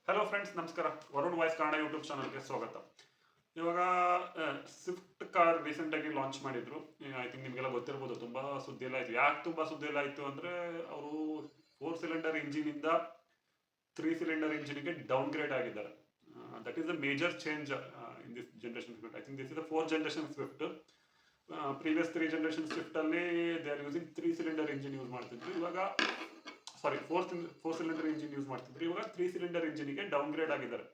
Hello friends, ನಮಸ್ಕಾರ. Varun voice Kannada YouTube ಚಾನಲ್ಗೆ ಸ್ವಾಗತ. ಇವಾಗ ಸ್ವಿಫ್ಟ್ ಕಾರ್ ರೀಸೆಂಟಾಗಿ ಲಾಂಚ್ ಮಾಡಿದ್ರು. ಐ ಥಿಂಕ್ ನಿಮಗೆಲ್ಲ ಗೊತ್ತಿರ್ಬೋದು. ತುಂಬ ಸುದ್ದಿ ಎಲ್ಲ ಆಯಿತು. ಯಾಕೆ ತುಂಬ ಸುದ್ದಿ ಎಲ್ಲ ಆಯಿತು ಅಂದರೆ, ಅವರು 4 ಸಿಲಿಂಡರ್ ಇಂಜಿನಿಂದ 3 ಸಿಲಿಂಡರ್ ಇಂಜಿನ್ಗೆ ಡೌನ್ಗ್ರೇಡ್ ಆಗಿದ್ದಾರೆ. That is the major change in this generation Swift. I think this is the 4th generation Swift. Previous 3 generation ಸ್ವಿಫ್ಟಲ್ಲಿ they are using 3 cylinder engine use ಮಾಡ್ತಿದ್ರು. ಇವಾಗ ಫೋರ್ ಸಿಲಿಂಡರ್ ಇಂಜಿನ್ ಯೂಸ್ ಮಾಡ್ತಿದ್ರು. ಇವಾಗ 3 cylinder ಇಂಜಿನ್ಗೆ downgrade ಆಗಿದ್ದಾರೆ.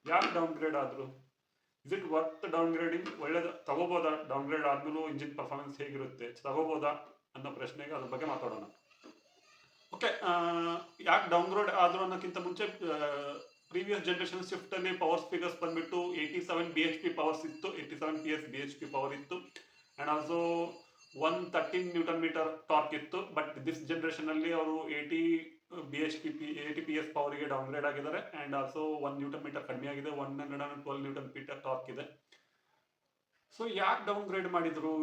ಯಾಕೆ downgrade ಆದ್ರು? Is it worth downgrading? ಒಳ್ಳೇದು ತಗೋಬೋದಾ? ಡೌನ್ಗ್ರೇಡ್ ಆದ್ಮೇಲೂ ಇಂಜಿನ್ ಪರ್ಫಾರ್ಮೆನ್ಸ್ ಹೇಗಿರುತ್ತೆ, ತಗೋಬೋದಾ ಅನ್ನೋ ಪ್ರಶ್ನೆಗೆ ಅದ್ರ ಬಗ್ಗೆ ಮಾತಾಡೋಣ. ಓಕೆ, ಯಾಕೆ ಡೌನ್ಗ್ರೇಡ್ ಆದ್ರು ಅನ್ನೋಕ್ಕಿಂತ ಮುಂಚೆ, ಪ್ರೀವಿಯಸ್ ಜನರೇಷನ್ ಸ್ವಿಫ್ಟ್ ಅಲ್ಲಿ ಪವರ್ ಫಿಗರ್ಸ್ ಬಂದ್ಬಿಟ್ಟು 87 bhp ಪವರ್ಸ್ ಇತ್ತು, 87 bhp ಪವರ್ ಇತ್ತು, ಅಂಡ್ ಆಲ್ಸೋ 113 Nm ಟಾರ್ಕ್ ಇತ್ತು. ಬಟ್ ದಿಸ್ ಜನರೇಷನ್ ಅಲ್ಲಿ ಅವರು 80 ಪವರ್ಗೆ ಡೌನ್ಗ್ರೇಡ್ ಆಗಿದ್ದಾರೆ. ಅಂಡ್ ಆಲ್ಸೋ 1 Nm ಕಡಿಮೆ ಆಗಿದೆ, 112 Nm ಟಾರ್ಕ್ ಇದೆ. ಸೊ ಯಾಕೆ ಡೌನ್ಗ್ರೇಡ್ ಮಾಡಿದ್ರು?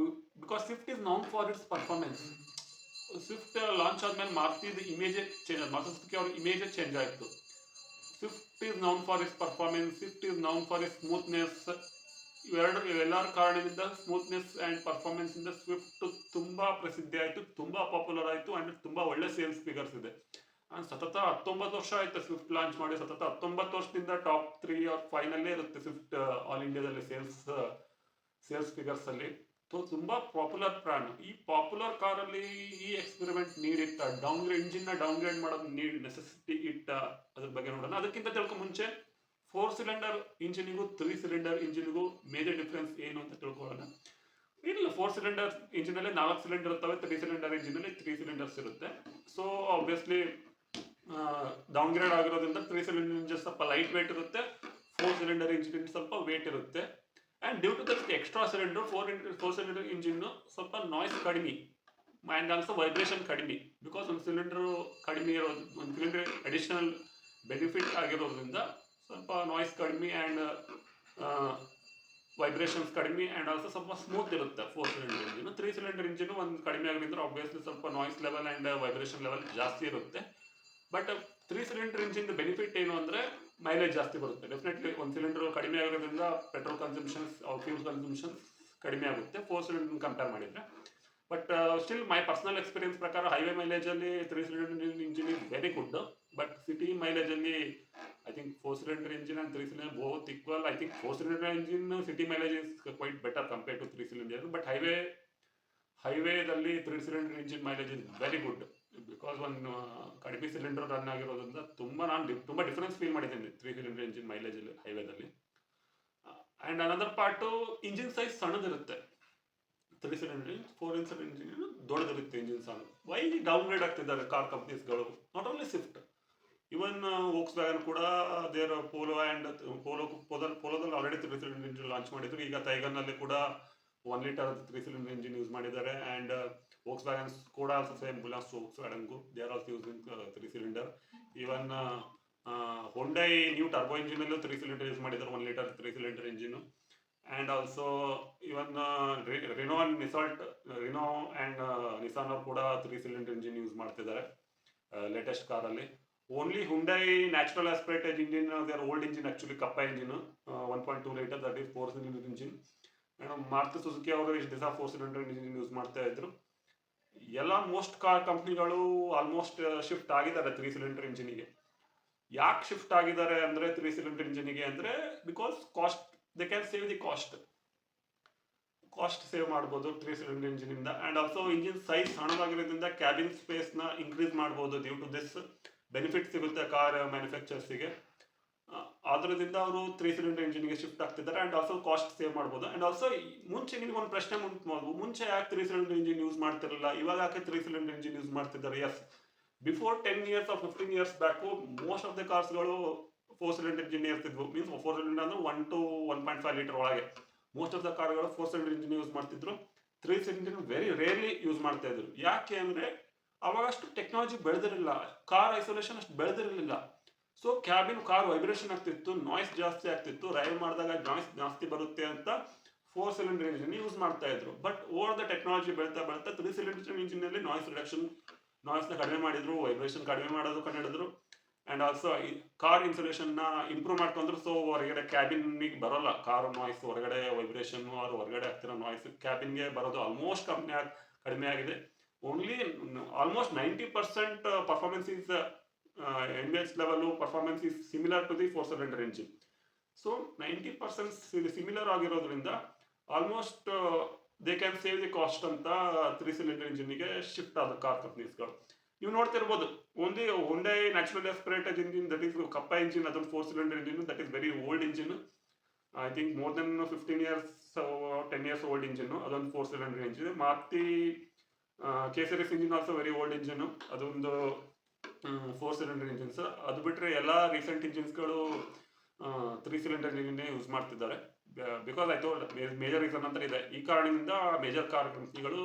Because Swift is noun for its performance. Swift launch ಆದ್ಮೇಲೆ ಮಾರುತಿದ ಇಮೇಜೇ ಚೇಂಜ್, ಮಾರುತಿ ಸುಜುಕಿ ಅವ್ರ ಇಮೇಜೇ ಚೇಂಜ್ ಆಯಿತು. Swift is known for its performance, Swift is known for its smoothness. ಇವೆಲ್ಲರ ಕಾರಣದಿಂದ ಸ್ಮೂತ್ನೆಸ್ ಅಂಡ್ ಪರ್ಫಾರ್ಮೆನ್ಸ್ ಇಂದ Swift ತುಂಬಾ ಪ್ರಸಿದ್ಧಿ ಆಯಿತು, ತುಂಬಾ ಪಾಪ್ಯುಲರ್ ಆಯಿತು, ಅಂಡ್ ತುಂಬಾ ಒಳ್ಳೆ ಸೇಲ್ಸ್ ಫಿಗರ್ಸ್ ಇದೆ. ಸತತ 19 ವರ್ಷ ಆಯ್ತು ಸ್ವಿಫ್ಟ್ ಲಾಂಚ್ ಮಾಡಿ. ಸತತ 19 ವರ್ಷದಿಂದ ಟಾಪ್ 3 or 5 ನಲ್ಲೇ ಇರುತ್ತೆ ಸ್ವಿಫ್ಟ್ ಆಲ್ ಇಂಡಿಯಾದಲ್ಲಿ ಸೇಲ್ಸ್ ಫಿಗರ್ಸ್ ಅಲ್ಲಿ. ತುಂಬಾ ಪಾಪ್ಯುಲರ್ ಬ್ರ್ಯಾಂಡ್. ಈ ಪಾಪ್ಯುಲರ್ ಕಾರ್ ಅಲ್ಲಿ ಈ ಎಕ್ಸ್ಪೆರಿಮೆಂಟ್ ನೀಡ್ ಇಟ್ಟ, ಇಂಜಿನ್ ನ ಡೌನ್ಗ್ರೇಡ್ ಮಾಡೋದು ನೀಡ್ ನೆಸೆಸಿಟಿ ಇಟ್ಟ, ಅದ್ರ ಬಗ್ಗೆ ನೋಡೋಣ. ಅದಕ್ಕಿಂತ ತಿಳ್ಕೊ ಮುಂಚೆ 4 ಸಿಲಿಂಡರ್ ಇಂಜಿನಿಗೂ 3 ಸಿಲಿಂಡರ್ ಇಂಜಿನಿಗೂ ಮೇಜರ್ ಡಿಫ್ರೆನ್ಸ್ ಏನು ಅಂತ ತಿಳ್ಕೊಳ್ಳೋಣ. ಇಲ್ಲ, 4 ಸಿಲಿಂಡರ್ ಇಂಜಿನ್ ಅಲ್ಲಿ 4 ಸಿಲಿಂಡರ್ ಇರ್ತವೆ, 3 ಸಿಲಿಂಡರ್ ಇಂಜಿನ್ ಅಲ್ಲಿ 3 ಸಿಲಿಂಡರ್ಸ್ ಇರುತ್ತೆ. ಸೊ ಆಬ್ವಿಯಸ್ಲಿ ಡೌನ್ಗ್ರೇಡ್ ಆಗಿರೋದ್ರಿಂದ 3 ಸಿಲಿಂಡರ್ ಇಂಜಿನ್ ಸ್ವಲ್ಪ ಲೈಟ್ ವೇಟ್ ಇರುತ್ತೆ, 4 ಸಿಲಿಂಡರ್ ಇಂಜಿನ್ ಸ್ವಲ್ಪ ವೇಟ್ ಇರುತ್ತೆ. And due to that extra cylinder 4 cylinder engine ಸ್ವಲ್ಪ ನಾಯ್ಸ್ ಕಡಿಮೆ, ಅಂಡ್ ಆಲ್ಸೋ ವೈಬ್ರೇಷನ್ ಕಡಿಮೆ. ಬಿಕಾಸ್ ಒಂದು ಸಿಲಿಂಡರ್ ಕಡಿಮೆ ಇರೋದು, ಒಂದು ಸಿಲಿಂಡರ್ ಅಡಿಷನಲ್ ಬೆನಿಫಿಟ್ ಆಗಿರೋದ್ರಿಂದ ಸ್ವಲ್ಪ ನಾಯ್ಸ್ ಕಡಿಮೆ ಅಂಡ್ ವೈಬ್ರೇಷನ್ಸ್ ಕಡಿಮೆ, ಅಂಡ್ ಆಲ್ಸೋ ಸ್ವಲ್ಪ ಸ್ಮೂತ್ ಇರುತ್ತೆ 4 ಸಿಲಿಂಡರ್ ಇಂಜಿನ್. 3 ಸಿಲಿಂಡರ್ ಇಂಜಿನ್ ಒಂದು ಕಡಿಮೆ ಆಗಿದ್ರೆ ಆಬ್ವಿಯಸ್ಲಿ ಸ್ವಲ್ಪ noise level and vibration level ಜಾಸ್ತಿ ಇರುತ್ತೆ. ಬಟ್ 3 ಸಿಲಿಂಡರ್ ಇಂಜಿನ್ ಬೆನಿಫಿಟ್ ಏನು ಅಂದರೆ ಮೈಲೇಜ್ ಜಾಸ್ತಿ ಬರುತ್ತೆ. ಡೆಫಿನೆಟ್ಲಿ ಒಂದು ಸಿಲಿಂಡರ್ ಕಡಿಮೆ ಆಗೋದ್ರಿಂದ ಪೆಟ್ರೋಲ್ ಕನ್ಸಂಪ್ಷನ್ಸ್, ಫ್ಯೂಲ್ ಕನ್ಸಂಪ್ಷನ್ ಕಡಿಮೆ ಆಗುತ್ತೆ 4 ಸಿಲಿಂಡರ್ ಕಂಪೇರ್ ಮಾಡಿದರೆ. But still my personal experience ಪ್ರಕಾರ ಹೈವೇ ಮೈಲೇಜಲ್ಲಿ 3 cylinder engine is very good. But city ಮೈಲೇಜಲ್ಲಿ I think 4 cylinder engine and 3 cylinder both equal. I think 4 cylinder engine city mileage is quite better compare to 3 cylinder. But ಹೈವೇದಲ್ಲಿ 3 cylinder engine mileage is very good. Because ಒಂದು ಕಡಿಮೆ cylinder run ಆಗಿರೋದ್ರಿಂದ ನಾನು ತುಂಬ difference feel ಮಾಡಿದ್ದೀನಿ 3 cylinder engine ಮೈಲೇಜಲ್ಲಿ ಹೈವೇದಲ್ಲಿ. And another part, engine size ಸಣ್ಣದಿರುತ್ತೆ 3 ಸಿಲಿಂಡರ್ ಇಂಜಿನ್. 4 ಸಿಲಿಂಡರ್ ಇಂಜಿನ್ ದೊಡ್ಡದಿರುತ್ತೆ ಇಂಜಿನ್ ಸಣ್ಣ. ವೈ ಡೌನ್ಗ್ರೇಡ್ ಆಗ್ತಿದ್ದಾರೆ ಕಾರ್ ಕಂಪ್ನೀಸ್ಗಳು? Not only Swift, even Volkswagen ಕೂಡ ದೇರ್ ಪೋಲೋ ಆ್ಯಂಡ್ ಪೋಲೋದಲ್ಲಿ ಆಲ್ರೆಡಿ 3 ಸಿಲಿಂಡರ್ ಇಂಜಿನ್ ಲಾಂಚ್ ಮಾಡಿದ್ರು. ಈಗ ತೈಗನ್ನಲ್ಲಿ ಕೂಡ 1 ಲೀಟರ್ 3 ಸಿಲಿಂಡರ್ ಇಂಜಿನ್ ಯೂಸ್ ಮಾಡಿದ್ದಾರೆ. ಆ್ಯಂಡ್ ವೋಕ್ಸ್ ವ್ಯಾಗನ್ಸ್ ಕೂಡ ಸೇಮ್ ಬಿಲಾಂಗ್ಸ್ ಟು ವೋಕ್ಸ್ ವ್ಯಾಗನ್ಗೂ, they are also using 3 cylinder. Even Hyundai new turbo ಇಂಜಿನಲ್ಲೂ 3 ಸಿಲಿಂಡರ್ ಯೂಸ್ ಮಾಡಿದ್ದಾರೆ, 1 litre 3 cylinder engine. And also even Renault and Nissan ಅವರು ಕೂಡ 3 ಸಿಲಿಂಡರ್ ಇಂಜಿನ್ ಯೂಸ್ ಮಾಡ್ತಿದ್ದಾರೆ latest ಕಾರಲ್ಲಿ. Only Hyundai natural aspirated engine, their old engine actually Kappa engine 1.2 litre, that is 4 cylinder engine. Maruti Suzuki ಅವರು ಇಷ್ಟು ದಿವಸ 4 cylinder engine use ಮಾಡ್ತಾ ಇದ್ರು. ಎಲ್ಲ ಮೋಸ್ಟ್ ಕಾರ್ ಕಂಪ್ನಿಗಳು ಆಲ್ಮೋಸ್ಟ್ ಶಿಫ್ಟ್ ಆಗಿದ್ದಾರೆ 3 ಸಿಲಿಂಡರ್ ಇಂಜಿನಿಗೆ. ಯಾಕೆ ಶಿಫ್ಟ್ ಆಗಿದ್ದಾರೆ ಅಂದರೆ 3 ಸಿಲಿಂಡರ್ ಇಂಜಿನಿಗೆ ಅಂದರೆ because cost, they can save the cost save ಮಾಡ್ಬೋದು 3 ಸಿಲಿಂಡರ್ ಇಂಜಿನಿಂದ. ಆ್ಯಂಡ್ ಆಲ್ಸೋ ಇಂಜಿನ್ ಸೈಜ್ ಸಣ್ಣದಾಗಿರೋದ್ರಿಂದ ಕ್ಯಾಬಿನ್ ಸ್ಪೇಸ್ನ ಇನ್ಕ್ರೀಸ್ ಮಾಡ್ಬೋದು. ಡ್ಯೂ ಟು ದಿಸ್ ಬೆನಿಫಿಟ್ ಸಿಗುತ್ತೆ ಕಾರ್ ಮ್ಯಾನುಫ್ಯಾಕ್ಚರ್ಸಿಗೆ. ಅದರಿಂದ ಅವರು 3 ಸಿಲಿಂಡರ್ ಇಂಜಿನ್ಗೆ ಶಿಫ್ಟ್ ಆಗ್ತಿದ್ದಾರೆ. ಆ್ಯಂಡ್ ಆಲ್ಸೋ ಕಾಸ್ಟ್ ಸೇವ್ ಮಾಡ್ಬೋದು. ಆ್ಯಂಡ್ ಆಲ್ಸೋ ಮುಂಚೆ ನಿಮ್ಗೊಂದು ಪ್ರಶ್ನೆ ಮಾಡ್ಬೋದು, ಮುಂಚೆ ಯಾಕೆ 3 ಸಿಲಿಂಡರ್ ಇಂಜಿನ್ ಯೂಸ್ ಮಾಡ್ತಿರಲಿಲ್ಲ, ಇವಾಗ ಯಾಕೆ 3 ಸಿಲಿಂಡರ್ ಇಂಜಿನ್ ಯೂಸ್ ಮಾಡ್ತಿದ್ದಾರೆ? Yes, before 10 years or 15 years back most of the ಕಾರ್ಸ್ಗಳು 4 ಸಿಲಿಂಡರ್ ಇಂಜಿನ್ ಇರ್ತಿದ್ವು. ಮೀನ್ಸ್ 4 ಸಿಲಿಂಡರ್ ಅಂದ್ರೆ 1 to 1.5 ಲೀಟರ್ ಒಳಗೆ ಮೋಸ್ಟ್ ಆಫ್ ದ ಕಾರ್ಗಳು 4 ಸಿಲಿಂಡರ್ ಇಂಜಿನ್ ಯೂಸ್ ಮಾಡ್ತಿದ್ರು. 3 ಸಿಲಿಂಡರ್ ವೆರಿ ರೇರ್ಲಿ ಯೂಸ್ ಮಾಡ್ತಾ ಇದ್ರು. ಯಾಕೆ ಅಂದರೆ ಅವಾಗ ಅಷ್ಟು ಟೆಕ್ನಾಲಜಿ ಬೆಳೆದಿರಲಿಲ್ಲ, ಕಾರ್ ಐಸೋಲೇಷನ್ ಅಷ್ಟು ಬೆಳೆದಿರಲಿಲ್ಲ. ಸೊ ಕಾರ್ ವೈಬ್ರೇಷನ್ ಆಗ್ತಿತ್ತು, ನಾಯ್ಸ್ ಜಾಸ್ತಿ ಆಗ್ತಿತ್ತು, ರೈಡ್ ಮಾಡಿದಾಗ ನಾಯ್ಸ್ ಜಾಸ್ತಿ ಬರುತ್ತೆ ಅಂತ 4 ಸಿಲಿಂಡರ್ ಇಂಜಿನ್ ಯೂಸ್ ಮಾಡ್ತಾ ಇದ್ರು. ಬಟ್ ಓವರ್ ದ ಟೆಕ್ನಾಲಜಿ ಬೆಳ್ತಾ 3 ಸಿಲಿಂಡರ್ ಇಂಜಿನ್ ನಲ್ಲಿ ನಾಯ್ಸ್ ರಿಡಕ್ಷನ್, ನಾಯ್ಸ್ನ ಕಡಿಮೆ ಮಾಡಿದ್ರು, ವೈಬ್ರೇಷನ್ ಕಡಿಮೆ ಮಾಡೋದು ಕಂಡಿಡಿದ್ರು. ಆ್ಯಂಡ್ ಆಲ್ಸೋ ಕಾರ್ ಇನ್ಸುಲೇಷನ್ನ ಇಂಪ್ರೂವ್ ಮಾಡ್ಕೊಂಡ್ರು. ಸೊ ಹೊರಗಡೆ ಕ್ಯಾಬಿನ್ಗೆ ಬರೋಲ್ಲ ಕಾರ್ ನಾಯ್ಸ್, ಹೊರಗಡೆ ವೈಬ್ರೇಷನ್ ಅವ್ರು ಹೊರಗಡೆ ಆಗ್ತಿರೋ ನಾಯ್ಸ್ ಕ್ಯಾಬಿನ್ಗೆ ಬರೋದು ಆಲ್ಮೋಸ್ಟ್ ಕಡಿಮೆ ಆಗಿದೆ. Only almost 90% performance is NVH level performance is similar to the 4-cylinder engine. So 90% similar ಆಗಿರೋದ್ರಿಂದ almost they can save the cost ಅಂತ 3-cylinder ಇಂಜಿನ್ಗೆ ಶಿಫ್ಟ್ ಆದ ಕಾರ್ ಕಂಪ್ನೀಸ್ಗಳು. ನೀವು ನೋಡ್ತಿರ್ಬೋದು, only Hyundai natural aspirated engine, that is Kappa engine, ಅದೊಂದು 4-cylinder engine, that is very old engine. I think more than 15 years 10 years ಓಲ್ಡ್ engine, ಅದೊಂದು 4-cylinder engine. Maruti K-Series engine also very old engine, ಅದೊಂದು 4-cylinder engines. ಅದು ಬಿಟ್ಟರೆ ಎಲ್ಲ recent ಇಂಜಿನ್ಸ್ಗಳು 3-cylinder ಇಂಜಿನ್ನೇ use ಮಾಡ್ತಿದ್ದಾರೆ. Because I told major reason ಅಂತ ಇದೆ. ಈ ಕಾರಣದಿಂದ ಮೇಜರ್ ಕಾರ್ ಕಂಪ್ನಿಗಳು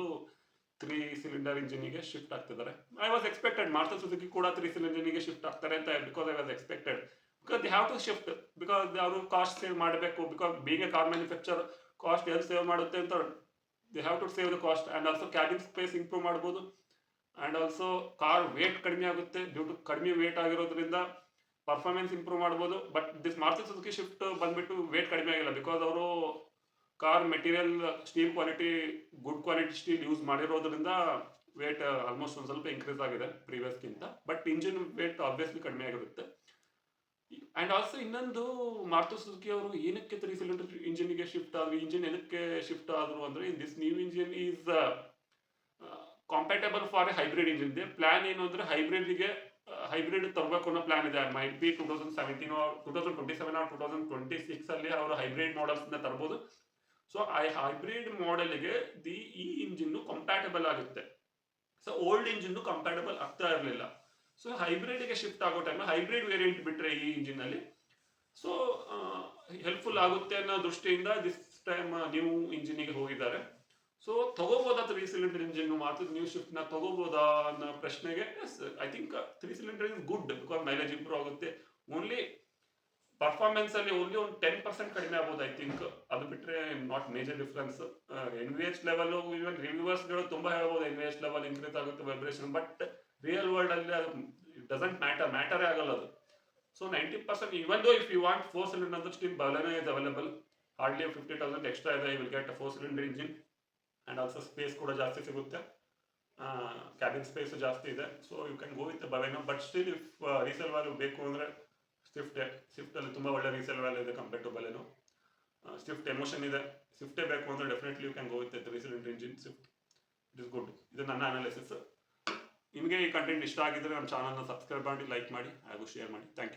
3-cylinder ಇಂಜಿನ್ಗೆ ಶಿಫ್ಟ್ ಆಗ್ತಿದ್ದಾರೆ. I was expected Maruti Suzuki ಕೂಡ 3-cylinder ಇಂಜಿನ್ಗೆ ಶಿಫ್ಟ್ ಆಗ್ತಾರೆ ಅಂತ, because I was expected. Because they have to shift, because ಅವರು ಕಾಸ್ಟ್ ಸೇವ್ ಮಾಡಬೇಕು. Because being a car manufacture, cost ಎಲ್ಲಿ ಸೇವ್ ಮಾಡುತ್ತೆ ಅಂತ they have to save the cost. And also cabin space improve ಮಾಡ್ಬೋದು. And also car wait ಕಡಿಮೆ ಆಗುತ್ತೆ, due to ಕಡಿಮೆ wait ಆಗಿರೋದ್ರಿಂದ ಪರ್ಫಾರ್ಮೆನ್ಸ್ ಇಂಪ್ರೂವ್ ಮಾಡ್ಬೋದು. But this Maruti Suzuki Swift ಬಂದ್ಬಿಟ್ಟು ವೇಟ್ ಕಡಿಮೆ ಆಗಿಲ್ಲ, ಬಿಕಾಸ್ ಅವರು car material steel quality, good quality steel use ಮಾಡಿರೋದ್ರಿಂದ ವೇಟ್ ಆಲ್ಮೋಸ್ಟ್ ಒಂದು ಸ್ವಲ್ಪ ಇನ್ಕ್ರೀಸ್ ಆಗಿದೆ ಪ್ರೀವಿಯಸ್ಗಿಂತ. ಬಟ್ ಇಂಜಿನ್ ವೇಟ್ ಆಬ್ವಿಯಸ್ಲಿ ಕಡಿಮೆ ಆಗಿರುತ್ತೆ. ಆ್ಯಂಡ್ ಆಲ್ಸೋ ಇನ್ನೊಂದು, ಮಾರುತಿ ಸುಜುಕಿ ಅವರು ಏನಕ್ಕೆ 3-cylinder ಇಂಜಿನ್ಗೆ ಶಿಫ್ಟ್ ಆದ್ರು, ಇಂಜಿನ್ ಏನಕ್ಕೆ ಶಿಫ್ಟ್ ಆದರು ಅಂದರೆ, in this new engine is compatible for A hybrid engine. Plan ಏನು ಅಂದರೆ ಹೈಬ್ರಿಡ್ ತರಬೇಕು ಅನ್ನೋ ಪ್ಲಾನ್ ಇದೆ. ಮೈಟ್ ಬಿ 2017 2027 2026 ಅಲ್ಲಿ ಅವರು ಹೈಬ್ರಿಡ್ ಮಾಡೆಲ್ಸ್ನ ತರ್ಬೋದು. ಸೊ ಹೈಬ್ರಿಡ್ ಮಾಡೆಲ್ಗೆ ಈ ಇಂಜಿನ್ ಕಂಪ್ಯಾಟಬಲ್ ಆಗುತ್ತೆ. ಸೊ ಓಲ್ಡ್ ಇಂಜಿನ್ ಕಂಪ್ಯಾಟಬಲ್ ಆಗ್ತಾ ಇರಲಿಲ್ಲ. ಸೊ ಹೈಬ್ರಿಡ್ಗೆ ಶಿಫ್ಟ್ ಆಗೋ ಟೈಮ್ ಹೈಬ್ರಿಡ್ ವೇರಿಯಂಟ್ ಬಿಟ್ಟರೆ ಈ ಇಂಜಿನಲ್ಲಿ ಸೊ ಹೆಲ್ಪ್ಫುಲ್ ಆಗುತ್ತೆ ಅನ್ನೋ ದೃಷ್ಟಿಯಿಂದ ದಿಸ್ ಟೈಮ್ ನ್ಯೂ ಇಂಜಿನಿಗೆ ಹೋಗಿದ್ದಾರೆ. ಸೊ ತಗೋಬೋದಾ 3-cylinder ಇಂಜಿನ್, ಮಾತ್ರ ನ್ಯೂ ಶಿಫ್ಟ್ನ ತಗೋಬೋದಾ ಅನ್ನೋ ಪ್ರಶ್ನೆಗೆ I think 3-cylinder is good, because mileage improve ಆಗುತ್ತೆ. ಓನ್ಲಿ ಪರ್ಫಾರ್ಮೆನ್ಸ್ ಅಲ್ಲಿ ಓನ್ಲಿ ಒಂದು 10% ಕಡಿಮೆ ಆಗ್ಬೋದು ಐ ಥಿಂಕ್. ಅದು ಬಿಟ್ಟರೆ not major difference. NVH level even ರಿವ್ಯೂವರ್ಸ್ಗಳು ತುಂಬ ಹೇಳ್ಬೋದು NVH ಲೆವೆಲ್ ಇನ್ಕ್ರೀಸ್ ಆಗುತ್ತೆ ವೈಬ್ರೇಷನ್, ಬಟ್ ರಿಯಲ್ ವರ್ಲ್ಡ್ ಅಲ್ಲಿ ಅದು ಡಸಂಟ್ ಮ್ಯಾಟರೇ ಆಗಲ್ಲ ಅದು. ಸೊ 90% ಇವನ್ ದೋ ಇಫ್ ಯು ವಾಂಟ್ 4-cylinder ಅಂದ್ರೆ still Baleno is available. Hardly 50,000 extra ಇದೆ, you will get a 4-cylinder engine. And also space ಕೂಡ ಜಾಸ್ತಿ ಸಿಗುತ್ತೆ, ಕ್ಯಾಬಿನ್ ಸ್ಪೇಸ್ ಜಾಸ್ತಿ ಇದೆ. So you can go with Baleno. But still if resale value ಬೇಕು ಅಂದರೆ ಸ್ವಿಫ್ಟಲ್ಲಿ ತುಂಬ ಒಳ್ಳೆ ರೀಸೇಲ್ ವ್ಯಾಲ್ಯೂ ಇದೆ compare to Baleno. Swift emotion ಇದೆ, ಸ್ವಿಫ್ಟೇ ಬೇಕು ಅಂದರೆ definitely you can go with 3-cylinder engine. Swift it is good. ಇದು ನನ್ನ ಅನಾಲಿಸಿಸ್. ನಿಮಗೆ ಈ ಕಂಟೆಂಟ್ ಇಷ್ಟ ಆಗಿದ್ದರೆ ನಮ್ಮ ಚಾನಲ್ನ ಸಬ್ಸ್ಕ್ರೈಬ್ ಮಾಡಿ, ಲೈಕ್ ಮಾಡಿ ಹಾಗೂ ಶೇರ್ ಮಾಡಿ. Thank you.